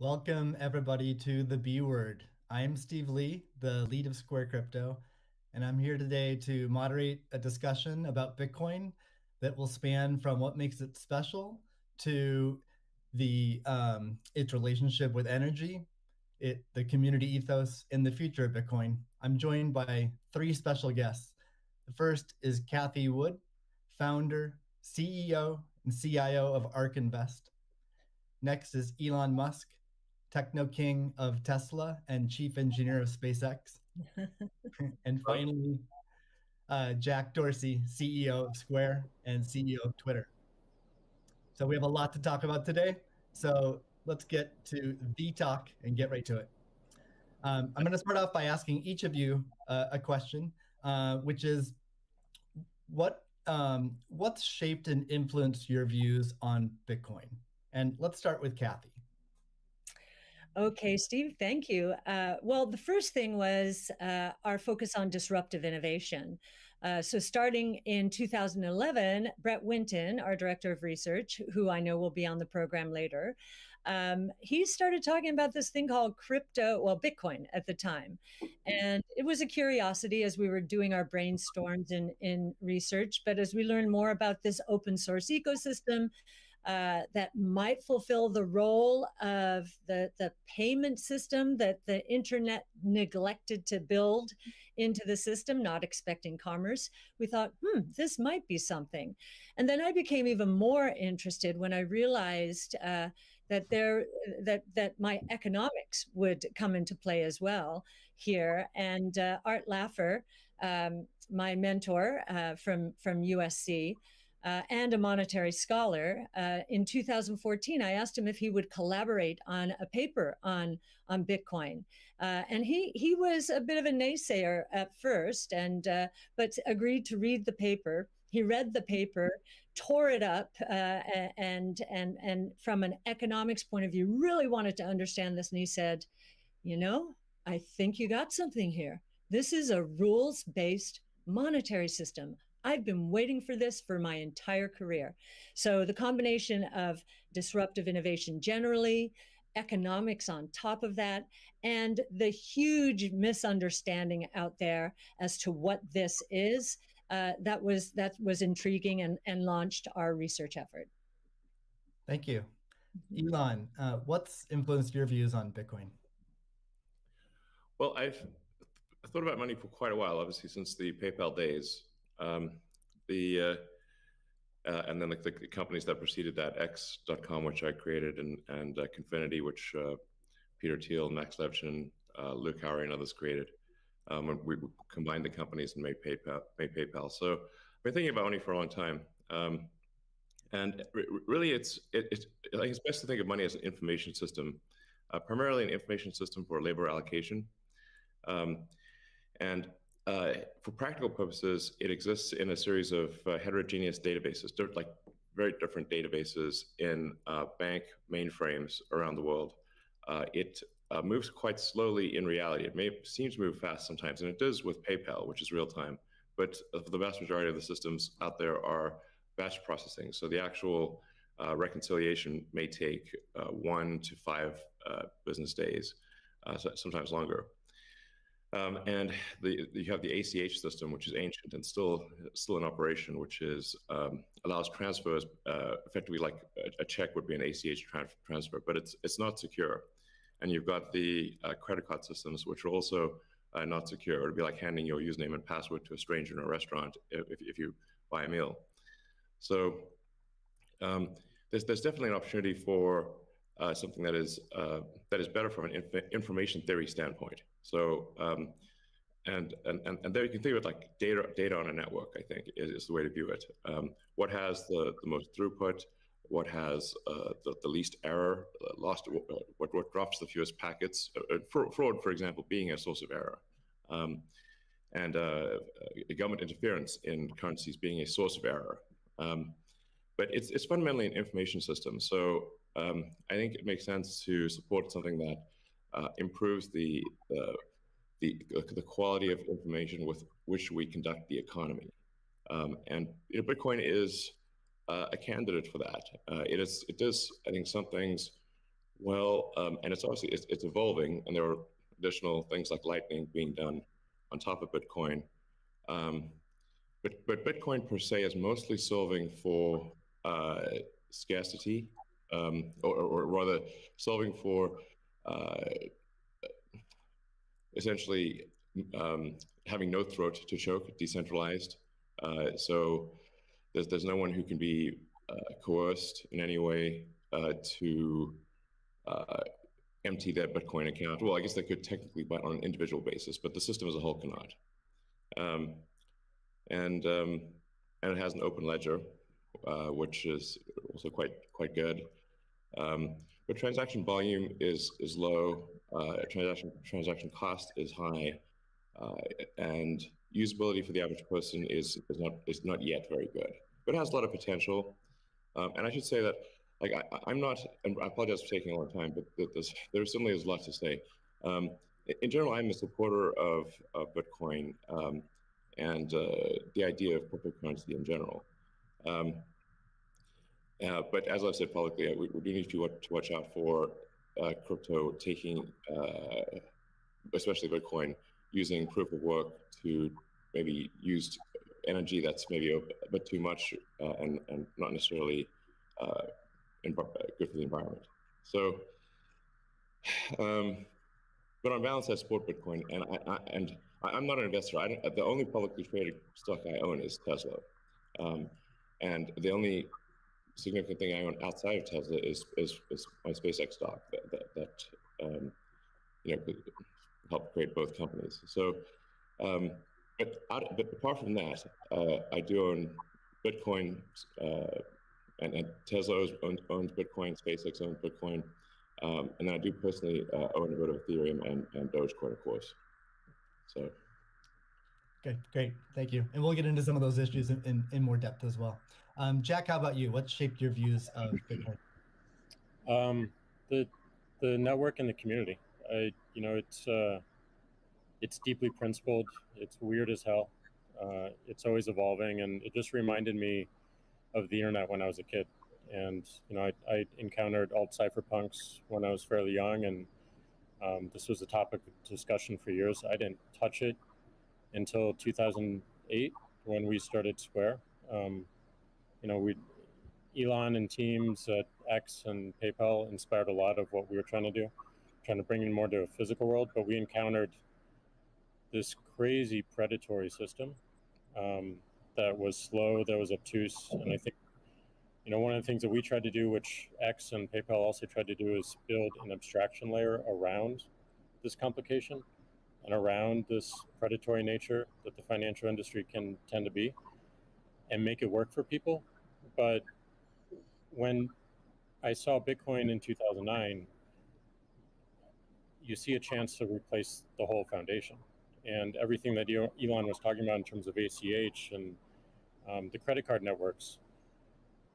Welcome everybody to the B Word. I'm Steve Lee, the lead of Square Crypto, and I'm here today to moderate a discussion about Bitcoin that will span from what makes it special to its relationship with energy, the community ethos, and the future of Bitcoin. I'm joined by three special guests. The first is Cathie Wood, founder, CEO, and CIO of ARK Invest. Next is Elon Musk, techno king of Tesla and chief engineer of SpaceX. And finally, Jack Dorsey, CEO of Square and CEO of Twitter. So we have a lot to talk about today. So let's get to the talk and get right to it. I'm going to start off by asking each of you a question, which is what's shaped and influenced your views on Bitcoin? And let's start with Cathie. Okay, Steve, thank you. Well, the first thing was our focus on disruptive innovation. So starting in 2011, Brett Winton, our director of research, who I know will be on the program later, he started talking about this thing called Bitcoin at the time. And it was a curiosity as we were doing our brainstorms in research. But as we learned more about this open source ecosystem, that might fulfill the role of the payment system that the internet neglected to build into the system, not expecting commerce. We thought, this might be something. And then I became even more interested when I realized that my economics would come into play as well here. And Art Laffer, my mentor from USC, and a monetary scholar. In 2014, I asked him if he would collaborate on a paper on Bitcoin. And he was a bit of a naysayer at first, but agreed to read the paper. He read the paper, tore it up, and from an economics point of view, really wanted to understand this. And he said, I think you got something here. This is a rules-based monetary system. I've been waiting for this for my entire career. So the combination of disruptive innovation generally, economics on top of that, and the huge misunderstanding out there as to what this is, that was intriguing and launched our research effort. Thank you. Elon, what's influenced your views on Bitcoin? Well, I've thought about money for quite a while, obviously, since the PayPal days. And then the companies that preceded that, X.com, which I created, and Confinity, which Peter Thiel, Max Levchin, Luke Howry, and others created. We combined the companies and made PayPal. So I've been thinking about money for a long time. And really, I think it's best to think of money as an information system, primarily an information system for labor allocation. For practical purposes, it exists in a series of heterogeneous databases, like very different databases in bank mainframes around the world. It moves quite slowly in reality. It seems to move fast sometimes, and it does with PayPal, which is real time. But the vast majority of the systems out there are batch processing. So the actual reconciliation may take 1 to 5 business days, sometimes longer. And you have the ACH system, which is ancient and still in operation, which allows transfers effectively like a check would be an ACH transfer, but it's not secure. And you've got the credit card systems, which are also not secure. It would be like handing your username and password to a stranger in a restaurant if you buy a meal. So there's definitely an opportunity for something that is better from an information theory standpoint. So and there you can think of it like data on a network. I think is the way to view it. What has the most throughput? What has the least error? What drops the fewest packets? Fraud, for example, being a source of error, and government interference in currencies being a source of error. But it's fundamentally an information system. So I think it makes sense to support something that improves the quality of information with which we conduct the economy. And Bitcoin is a candidate for that. It does, I think, some things Well, and it's obviously it's evolving, and there are additional things like Lightning being done on top of Bitcoin. Um, but Bitcoin per se is mostly solving for scarcity, or rather solving for uh, essentially having no throat to choke, decentralized. So there's no one who can be coerced in any way to uh, empty their Bitcoin account. Well, I guess they could technically, but on an individual basis, but the system as a whole cannot. Um, and um, and it has an open ledger, which is also quite good. But transaction volume is low. Transaction cost is high, and usability for the average person is not yet very good. But it has a lot of potential. And I should say that, like, I'm not, and I apologize for taking a long time, but there certainly is a lot to say. Um, in general, I'm a supporter of Bitcoin, and the idea of cryptocurrency in general. But as I've said publicly, we do need to watch out for crypto taking, especially Bitcoin, using proof of work to maybe use energy that's maybe a bit too much, and not necessarily good for the environment. So, but on balance, I support Bitcoin, and I'm not an investor. The only publicly traded stock I own is Tesla, and the only significant thing I own outside of Tesla is my SpaceX stock that helped create both companies. So, but apart from that, I do own Bitcoin, and Tesla owns Bitcoin, SpaceX owns Bitcoin, and then I do personally own a bit of Ethereum and Dogecoin, of course. So. Okay, great, thank you. And we'll get into some of those issues in more depth as well. Jack, how about you? What shaped your views of Bitcoin? The network and the community. It's deeply principled. It's weird as hell. It's always evolving, and it just reminded me of the internet when I was a kid. And I encountered alt cypherpunks when I was fairly young, and this was a topic of discussion for years. I didn't touch it until 2008 when we started Square. Elon and teams at X and PayPal inspired a lot of what we were trying to do, trying to bring in more to a physical world. But we encountered this crazy predatory system that was slow, that was obtuse, and I think one of the things that we tried to do, which X and PayPal also tried to do, is build an abstraction layer around this complication and around this predatory nature that the financial industry can tend to be, and make it work for people. But when I saw Bitcoin in 2009, you see a chance to replace the whole foundation. And everything that Elon was talking about in terms of ACH and the credit card networks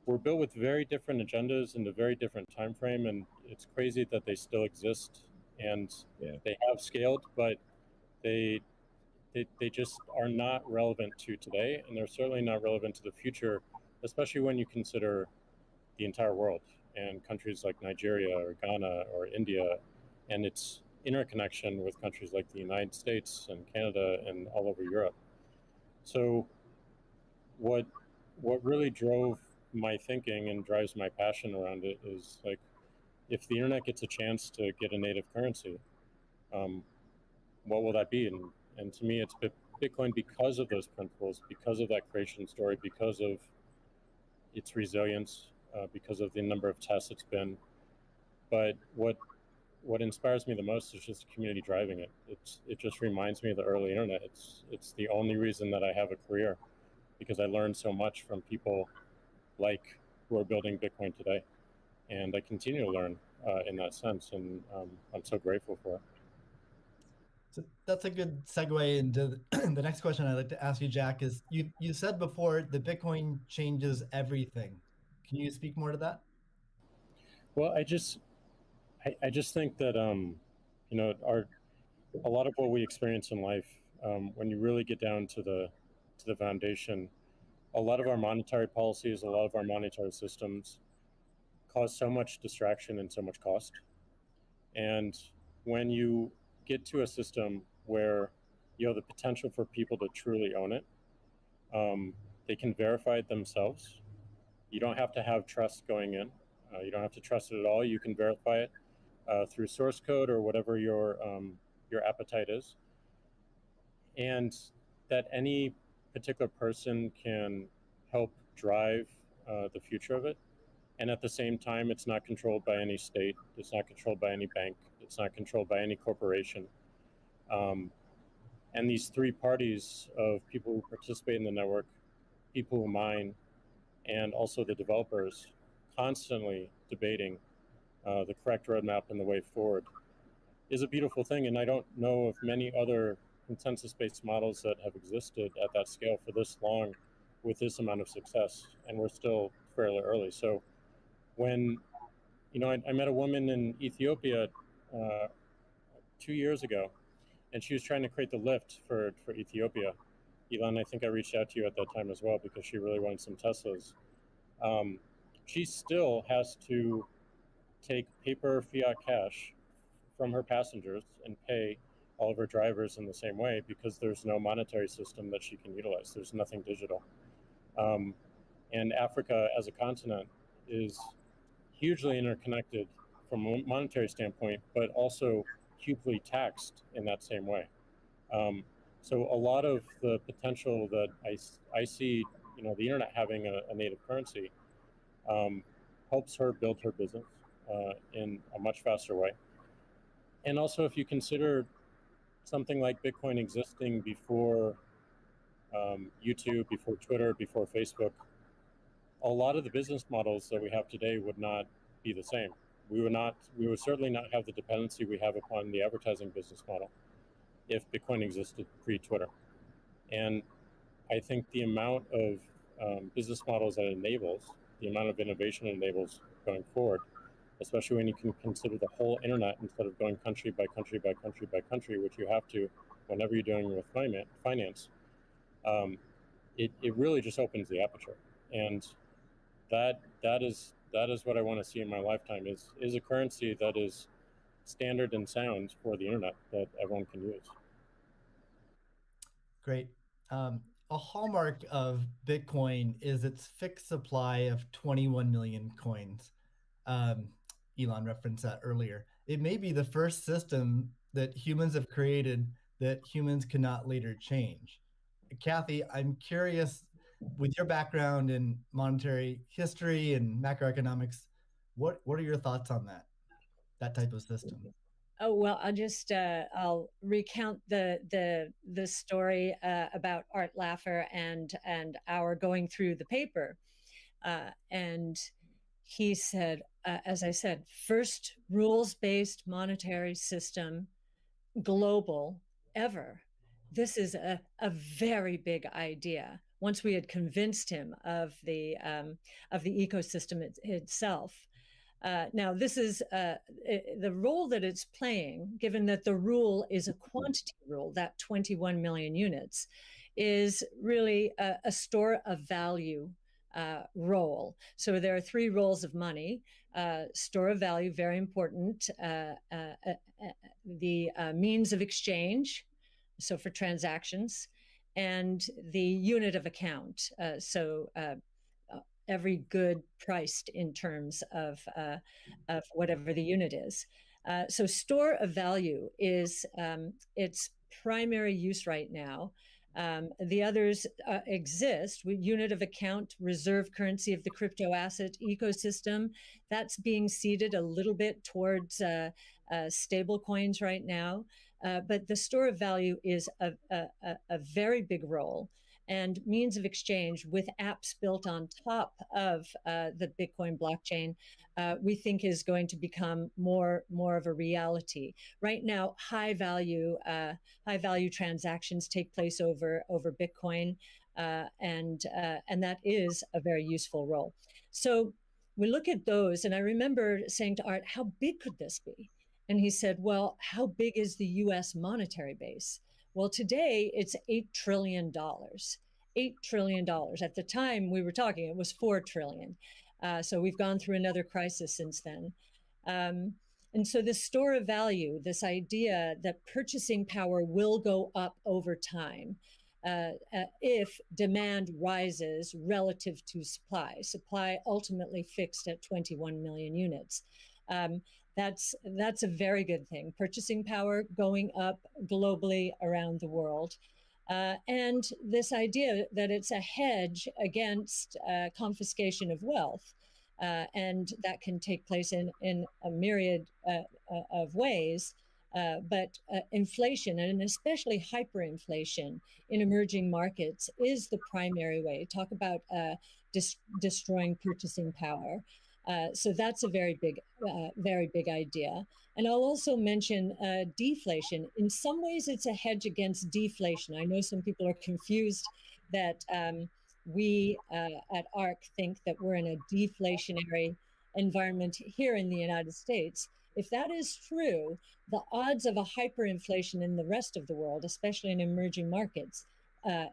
were built with very different agendas in a very different time frame, and it's crazy that they still exist, and they have scaled, but they just are not relevant to today, and they're certainly not relevant to the future, especially when you consider the entire world and countries like Nigeria or Ghana or India, and its interconnection with countries like the United States and Canada and all over Europe. So what really drove my thinking and drives my passion around it is, like, if the internet gets a chance to get a native currency, what will that be? And to me, it's Bitcoin, because of those principles, because of that creation story, because of its resilience, because of the number of tests it's been. But what inspires me the most is just the community driving it. It just reminds me of the early internet. It's the only reason that I have a career, because I learned so much from people like who are building Bitcoin today, and I continue to learn in that sense, and I'm so grateful for it. So that's a good segue into the next question I'd like to ask you, Jack. Is you said before that Bitcoin changes everything. Can you speak more to that? Well, I just think that a lot of what we experience in life, when you really get down to the foundation, a lot of our monetary policies, a lot of our monetary systems cause so much distraction and so much cost. And when you get to a system where you have the potential for people to truly own it, they can verify it themselves. You don't have to have trust going in. You don't have to trust it at all. You can verify it through source code or whatever your appetite is, and that any particular person can help drive the future of it. And at the same time, it's not controlled by any state. It's not controlled by any bank. It's not controlled by any corporation. And these three parties of people who participate in the network, people who mine, and also the developers, constantly debating the correct roadmap and the way forward, is a beautiful thing. And I don't know of many other consensus-based models that have existed at that scale for this long with this amount of success. And we're still fairly early. So when, I met a woman in Ethiopia 2 years ago, and she was trying to create the lift for Ethiopia. Elon, I think I reached out to you at that time as well because she really wanted some Teslas. She still has to take paper fiat cash from her passengers and pay all of her drivers in the same way because there's no monetary system that she can utilize. There's nothing digital. And Africa as a continent is hugely interconnected from a monetary standpoint, but also hugely taxed in that same way. So a lot of the potential that I see, the internet having a native currency helps her build her business in a much faster way. And also, if you consider something like Bitcoin existing before YouTube, before Twitter, before Facebook, a lot of the business models that we have today would not be the same. We would certainly not have the dependency we have upon the advertising business model if Bitcoin existed pre-Twitter. And I think the amount of business models that it enables, the amount of innovation it enables going forward, especially when you can consider the whole internet instead of going country by country by country by country, which you have to whenever you're dealing with finance, it really just opens the aperture. And that is what I want to see in my lifetime is a currency that is standard and sound for the internet that everyone can use. Great. A hallmark of Bitcoin is its fixed supply of 21 million coins. Elon referenced that earlier. It may be the first system that humans have created that humans cannot later change. Kathy, I'm curious, with your background in monetary history and macroeconomics, what are your thoughts on that type of system? Oh, well, I'll recount the story about Art Laffer and our going through the paper, and he said, as I said, first rules-based monetary system, global, ever. This is a very big idea. Once we had convinced him of the ecosystem itself. Now, this is the role that it's playing, given that the rule is a quantity rule, that 21 million units, is really a store of value role. So there are three roles of money. Store of value, very important. The means of exchange, so for transactions, and the unit of account. Every good priced in terms of whatever the unit is. So store of value is its primary use right now. The others exist. Unit of account, reserve currency of the crypto asset ecosystem. That's being seeded a little bit towards stable coins right now. But the store of value is a very big role, and means of exchange with apps built on top of the Bitcoin blockchain, we think is going to become more of a reality. Right now, high value transactions take place over Bitcoin, and that is a very useful role. So we look at those, and I remember saying to Art, "How big could this be?" And he said, "Well, how big is the U.S. monetary base?" Well, today it's $8 trillion. $8 trillion. At the time we were talking, it was $4 trillion. So we've gone through another crisis since then. And And so the store of value, this idea that purchasing power will go up over time if demand rises relative to supply ultimately fixed at 21 million units. That's a very good thing. Purchasing power going up globally around the world. And this idea that it's a hedge against confiscation of wealth. And that can take place in a myriad of ways. But inflation, and especially hyperinflation in emerging markets, is the primary way. Talk about destroying purchasing power. So that's a very big idea. And I'll also mention deflation. In some ways, it's a hedge against deflation. I know some people are confused that we at ARC think that we're in a deflationary environment here in the United States. If that is true, the odds of a hyperinflation in the rest of the world, especially in emerging markets,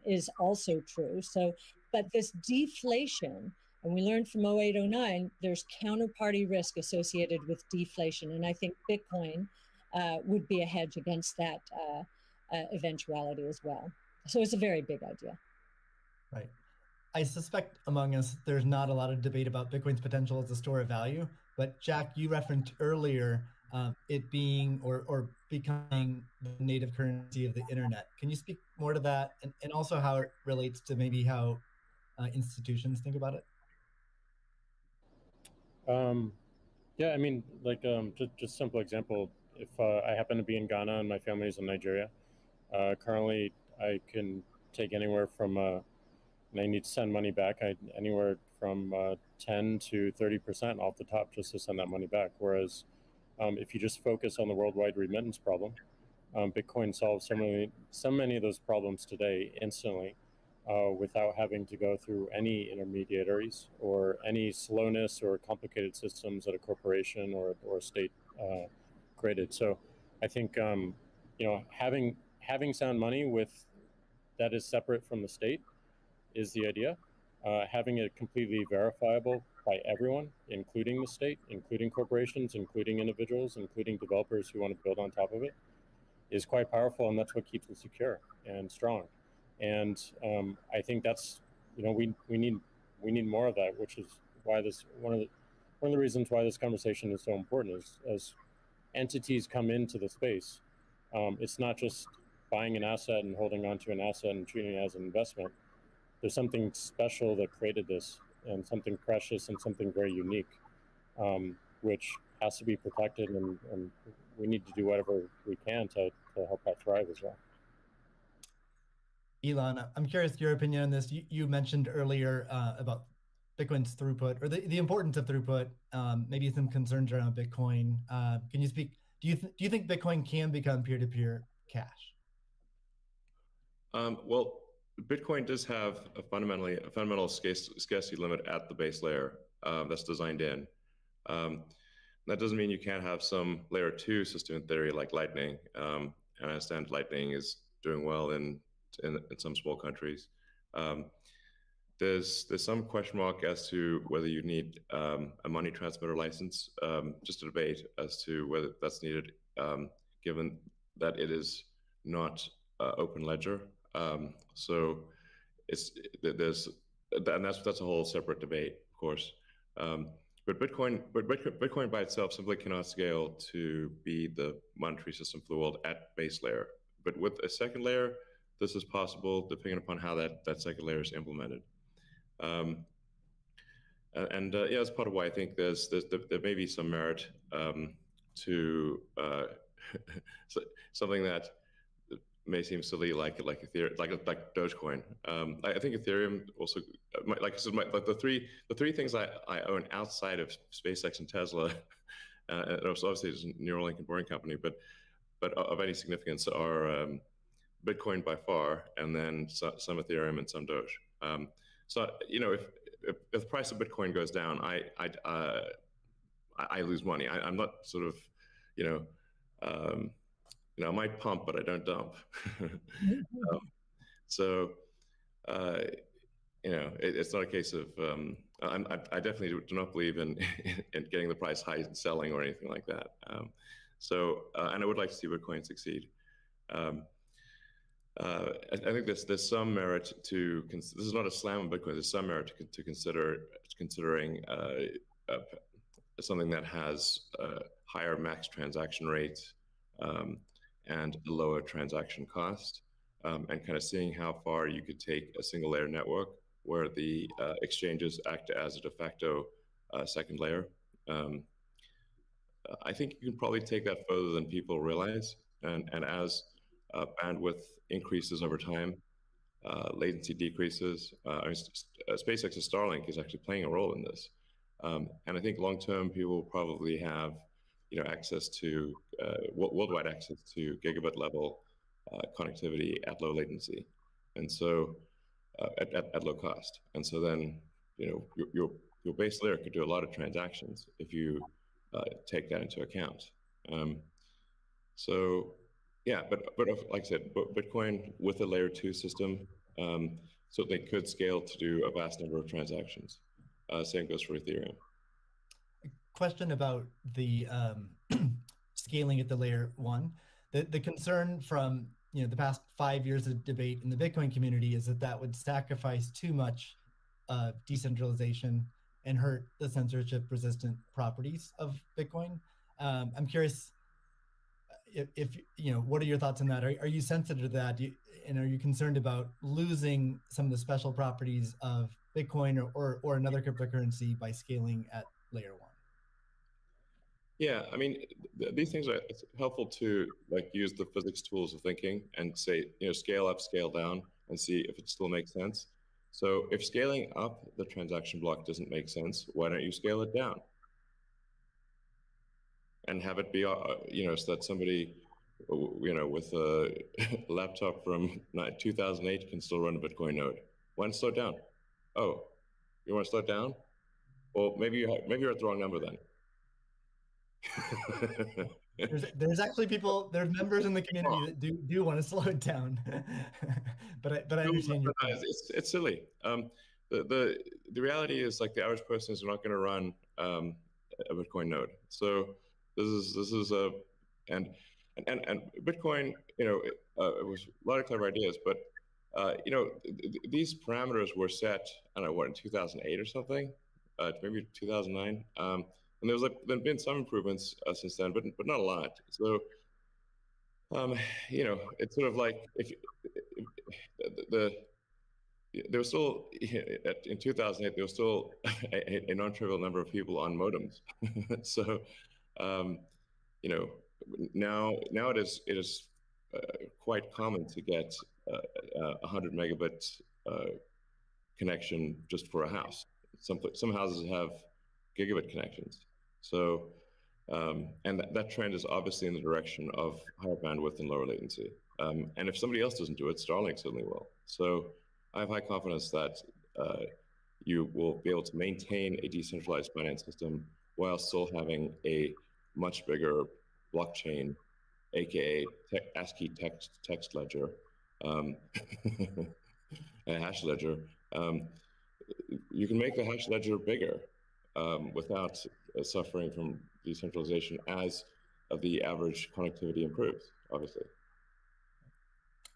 is also true. So, but this deflation, and we learned from 08, 09, there's counterparty risk associated with deflation. And I think Bitcoin would be a hedge against that eventuality as well. So it's a very big idea. Right. I suspect among us, there's not a lot of debate about Bitcoin's potential as a store of value. But Jack, you referenced earlier it being or becoming the native currency of the internet. Can you speak more to that, and also how it relates to maybe how institutions think about it? Yeah, I mean, like just simple example. If I happen to be in Ghana and my family is in Nigeria, currently I can take anywhere from and I need to send money back, anywhere from 10 to 30% off the top just to send that money back. Whereas if you just focus on the worldwide remittance problem, Bitcoin solves so many of those problems today instantly without having to go through any intermediaries or any slowness or complicated systems that a corporation or a state created. So I think having sound money that is separate from the state is the idea. Having it completely verifiable by everyone, including the state, including corporations, including individuals, including developers who want to build on top of it, is quite powerful, and that's what keeps it secure and strong. And I think that's we need more of that, which is why one of the reasons why this conversation is so important is as entities come into the space, it's not just buying an asset and holding on to an asset and treating it as an investment. There's something special that created this, and something precious and something very unique, which has to be protected, and we need to do whatever we can to help that thrive as well. Elon, I'm curious your opinion on this. You mentioned earlier about Bitcoin's throughput, or the importance of throughput, maybe some concerns around Bitcoin. Can you speak? Do you think Bitcoin can become peer-to-peer cash? Well, Bitcoin does have a fundamental scarcity limit at the base layer that's designed in. That doesn't mean you can't have some layer 2 system in theory like Lightning. And I understand Lightning is doing well in some small countries. There's some question mark as to whether you need a money transmitter license. Just a debate as to whether that's needed, given that it is not open ledger. So that's a whole separate debate, of course. But Bitcoin by itself simply cannot scale to be the monetary system for the world at base layer. But with a second layer, this is possible depending upon how that second layer is implemented. Yeah, that's part of why I think there may be some merit to something that may seem silly, like Ethereum, like Dogecoin. I think Ethereum also, like I said, the three things I own outside of SpaceX and Tesla, and obviously it's a Neuralink and Boring Company, but of any significance are Bitcoin by far, and then some Ethereum and some Doge. So if the price of Bitcoin goes down, I lose money. I'm not sort of I might pump, but I don't dump. So it's not a case of I definitely do not believe in in getting the price high and selling or anything like that. And I would like to see Bitcoin succeed. I think there's some merit to this is not a slam on Bitcoin. There's some merit to considering something that has a higher max transaction rate and a lower transaction cost, and kind of seeing how far you could take a single layer network where the exchanges act as a de facto second layer. I think you can probably take that further than people realize, and as bandwidth increases over time, latency decreases. SpaceX's Starlink is actually playing a role in this, and I think long term people will probably have access to worldwide access to gigabit level connectivity at low latency, and so at low cost. And so then your base layer could do a lot of transactions if you take that into account. So yeah, but like I said, Bitcoin with a layer 2 system certainly could scale to do a vast number of transactions. Same goes for Ethereum. Question about the scaling at the layer 1. The concern from the past 5 years of debate in the Bitcoin community is that would sacrifice too much decentralization and hurt the censorship-resistant properties of Bitcoin. I'm curious if what are your thoughts on that? Are you sensitive to that? And are you concerned about losing some of the special properties of Bitcoin or another cryptocurrency by scaling at layer 1? Yeah, I mean, these things are helpful to use the physics tools of thinking and say, scale up, scale down, and see if it still makes sense. So if scaling up the transaction block doesn't make sense, why don't you scale it down? And have it be, so that somebody, with a laptop from 2008 can still run a Bitcoin node. Why not slow it down? Oh, you want to slow it down? Well, maybe you're at the wrong number then. there's actually there's members in the community that do want to slow it down, but I understand your point. It's silly. The reality is the average person is not going to run a Bitcoin node. So this is and Bitcoin, it was a lot of clever ideas, but these parameters were set, I don't know, in 2008 or something, maybe 2009. And there's been some improvements since then, but not a lot. So, it's sort of like if there was still in 2008 there was still a non-trivial number of people on modems. So, now it is quite common to get 100 megabit connection just for a house. Some houses have gigabit connections. So, and that trend is obviously in the direction of higher bandwidth and lower latency. And if somebody else doesn't do it, Starlink certainly will. So I have high confidence that you will be able to maintain a decentralized finance system while still having a much bigger blockchain, aka ASCII text ledger, a hash ledger. You can make the hash ledger bigger without suffering from decentralization as the average connectivity improves, obviously.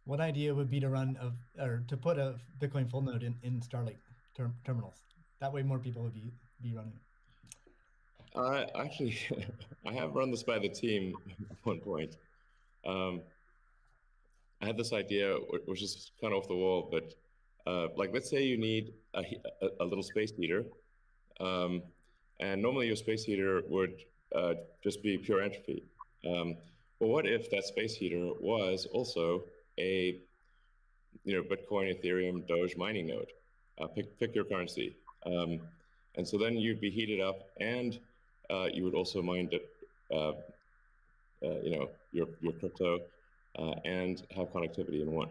One idea would be to put a Bitcoin full node in Starlink terminals. That way more people would be running it. Actually, I have run this by the team at one point. I had this idea, which is kind of off the wall, but let's say you need a little space heater, and normally your space heater would just be pure entropy. But what if that space heater was also a Bitcoin, Ethereum, Doge mining node? Pick your currency, and so then you'd be heated up, and you would also mine your crypto and have connectivity in one.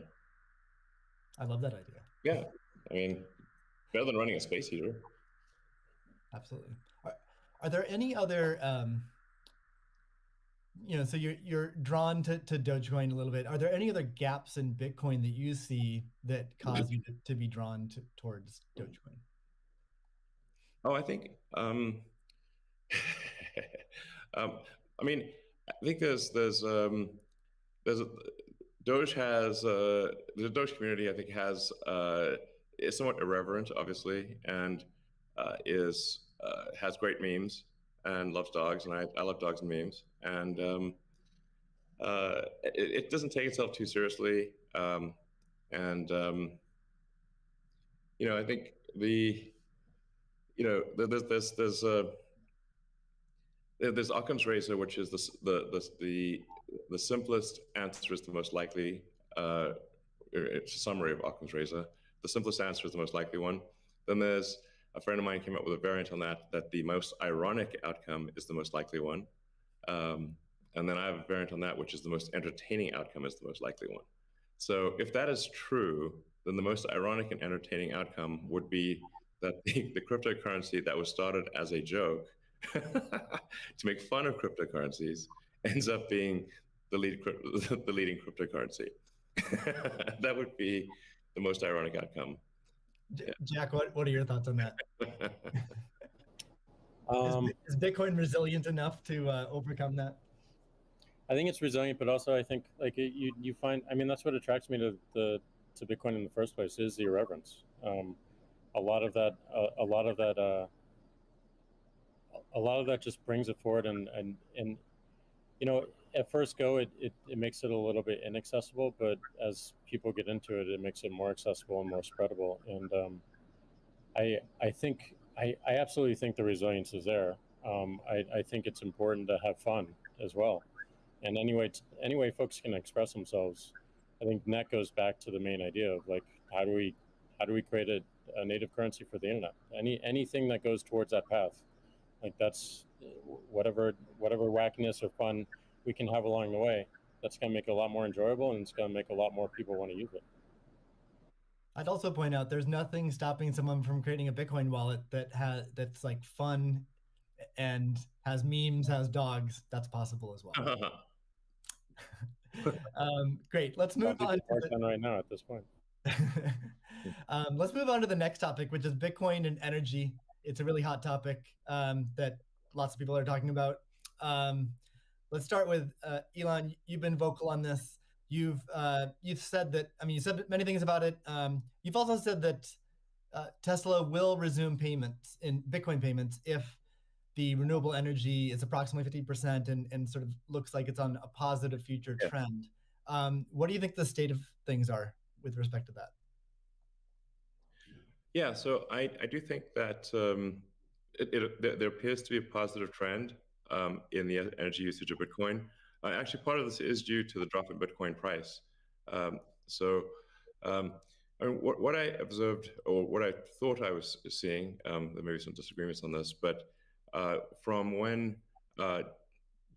I love that idea. Yeah, I mean, better than running a space heater. Absolutely. Are there any other So you're drawn to Dogecoin a little bit. Are there any other gaps in Bitcoin that you see that cause you to be drawn towards Dogecoin? Oh, I think I mean, I think there's Doge has the Doge community. I think is somewhat irreverent, obviously, and is has great memes and loves dogs, and I love dogs and memes, and it doesn't take itself too seriously, and I think there's Occam's razor, which is the simplest answer is the most likely. It's a summary of Occam's razor. The simplest answer is the most likely one. Then there's a friend of mine came up with a variant on that the most ironic outcome is the most likely one. And then I have a variant on that, which is the most entertaining outcome is the most likely one. So if that is true, then the most ironic and entertaining outcome would be that the cryptocurrency that was started as a joke to make fun of cryptocurrencies ends up being the leading cryptocurrency. That would be the most ironic outcome. Jack, what are your thoughts on that? Is Bitcoin resilient enough to overcome that? I think it's resilient, but also I think like you find, I mean, that's what attracts me to Bitcoin in the first place is the irreverence. A lot of that just brings it forward, and at first go it makes it a little bit inaccessible, but as people get into it, it makes it more accessible and more spreadable. And I absolutely think the resilience is there. I think it's important to have fun as well. And anyway folks can express themselves. I think that goes back to the main idea of like how do we create a native currency for the internet? Anything that goes towards that path, like that's whatever wackiness or fun we can have along the way. That's going to make it a lot more enjoyable, and it's going to make a lot more people want to use it. I'd also point out there's nothing stopping someone from creating a Bitcoin wallet that's like fun and has memes, has dogs. That's possible as well. Great. Let's move on. Right now at this point. Let's move on to the next topic, which is Bitcoin and energy. It's a really hot topic that lots of people are talking about. Let's start with Elon. You've been vocal on this. You've said that. I mean, you said many things about it. You've also said that Tesla will resume payments in Bitcoin payments if the renewable energy is approximately 50% and sort of looks like it's on a positive future trend. What do you think the state of things are with respect to that? Yeah, so I do think that there appears to be a positive trend in the energy usage of Bitcoin. Actually, part of this is due to the drop in Bitcoin price. I mean, what I observed, or what I thought I was seeing, there may be some disagreements on this, but from when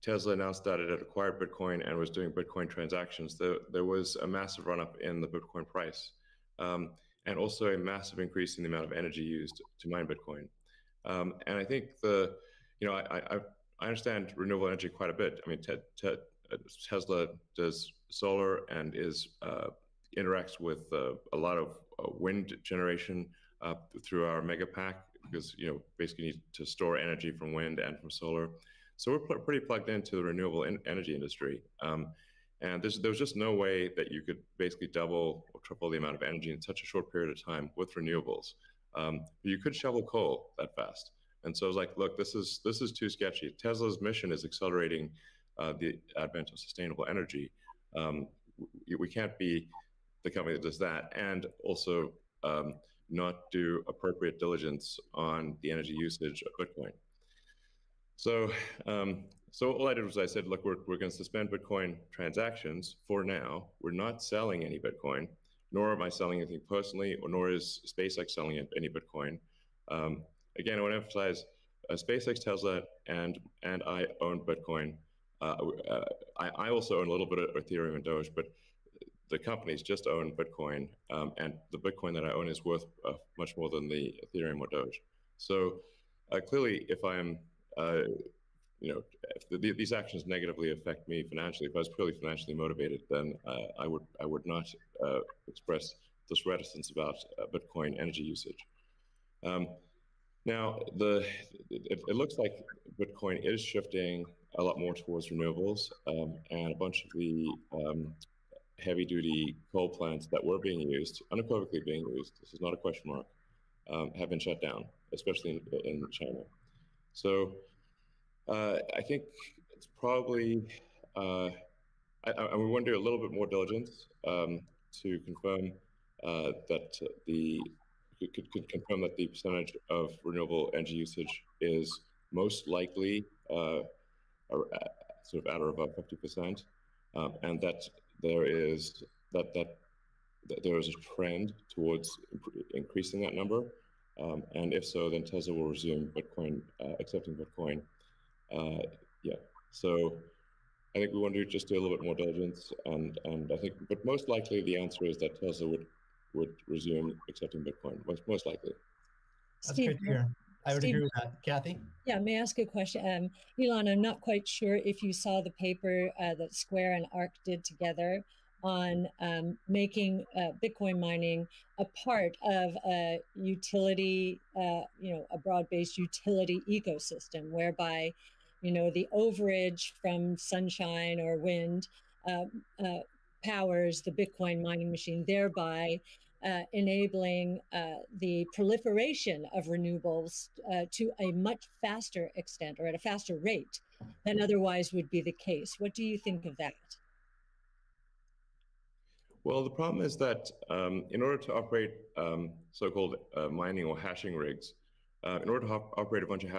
Tesla announced that it had acquired Bitcoin and was doing Bitcoin transactions, there was a massive run-up in the Bitcoin price, and also a massive increase in the amount of energy used to mine Bitcoin. And I think I understand renewable energy quite a bit. I mean, Tesla does solar and interacts with a lot of wind generation through our mega pack, because basically need to store energy from wind and from solar. So we're pretty plugged into the renewable energy industry. And there was just no way that you could basically double or triple the amount of energy in such a short period of time with renewables. You could shovel coal that fast. And so I was like, look, this is too sketchy. Tesla's mission is accelerating the advent of sustainable energy. We can't be the company that does that and also not do appropriate diligence on the energy usage of Bitcoin. So all I did was I said, look, we're going to suspend Bitcoin transactions for now. We're not selling any Bitcoin, nor am I selling anything personally, nor is SpaceX selling any Bitcoin. Again, I want to emphasize SpaceX, Tesla, and I own Bitcoin. I also own a little bit of Ethereum and Doge, but the companies just own Bitcoin, and the Bitcoin that I own is worth much more than the Ethereum or Doge. So clearly, if I'm if these actions negatively affect me financially, if I was purely financially motivated, then I would not express this reticence about Bitcoin energy usage. Now, it looks like Bitcoin is shifting a lot more towards renewables, and a bunch of the heavy-duty coal plants that were being used, unequivocally being used, this is not a question mark, have been shut down, especially in China. So I think it's probably, I we want to do a little bit more diligence to confirm that could confirm that the percentage of renewable energy usage is most likely sort of at or above 50%, and that there is there is a trend towards increasing that number. And if so, then Tesla will resume Bitcoin, accepting Bitcoin. Yeah, so I think we want to just do a little bit more diligence, and I think, but most likely the answer is that Tesla would resume accepting Bitcoin, most likely. That's Steve, great to hear. I would agree with that. Kathy? Yeah, may I ask a question? Elon, I'm not quite sure if you saw the paper that Square and ARK did together on making Bitcoin mining a part of a utility, a broad-based utility ecosystem, whereby, the overage from sunshine or wind powers the Bitcoin mining machine, thereby enabling the proliferation of renewables to a much faster extent, or at a faster rate than otherwise would be the case. What do you think of that? Well, the problem is that in order to operate so-called mining or hashing rigs, in order to operate a bunch of